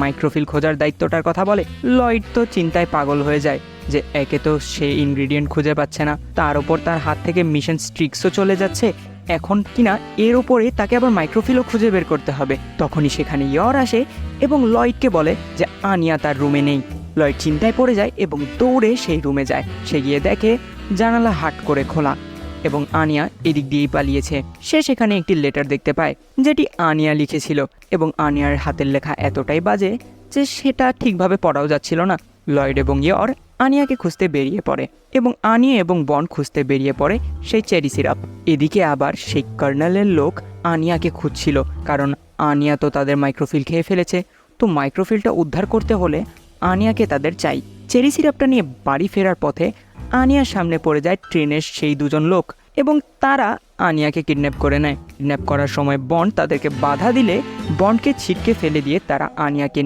মাইক্রোফিল খোঁজার দায়িত্বটার কথা বলে, লয়েড তো চিন্তায় পাগল হয়ে যায় যে একে তো সে ইনগ্রিডিয়েন্ট খুঁজে পাচ্ছে না, তার ওপর তার হাত থেকে মিশন স্ট্রিক্সও চলে যাচ্ছে, এখন কিনা এর ওপরে তাকে আবার মাইক্রোফিলও খুঁজে বের করতে হবে। তখনই সেখানে ইয়র আসে এবং লয়েডকে বলে যে আনিয়া তার রুমে নেই। লয়েড চিন্তায় পড়ে যায় এবং দৌড়ে সেই রুমে যায়। সে গিয়ে দেখে জানালা হাট করে খোলা এবং আনিয়া এদিক দিয়েই পালিয়েছে। সে সেখানে একটি লেটার দেখতে পায় যেটি আনিয়া লিখেছিল এবং আনিয়ার হাতের লেখা এতটাই বাজে যে সেটা ঠিকভাবে পড়াও যাচ্ছিল না। লয়েড এবং ইয়র আনিয়াকে খুঁজতে বেরিয়ে পড়ে এবং আনিয়া এবং বন খুঁজতে বেরিয়ে পড়ে সেই চেরি সিরাপ। এদিকে আবার সেই কার্নেলের লোক আনিয়াকে খুঁজছিল, কারণ আনিয়া তো তাদের মাইক্রোফিল খেয়ে ফেলেছে। তো মাইক্রোফিলটা উদ্ধার করতে হলে আনিয়াকে তাদের চাই। চেরি সিরাপটা নিয়ে বাড়ি ফেরার পথে আনিয়ার সামনে পড়ে যায় ট্রেনের সেই দুজন লোক এবং তারা আনিয়াকে কিডন্যাপ করে নেয়। কিডন্যাপ করার সময় বন্ড তাদেরকে বাধা দিলে বন্ডকে ছিটকে ফেলে দিয়ে তারা আনিয়াকে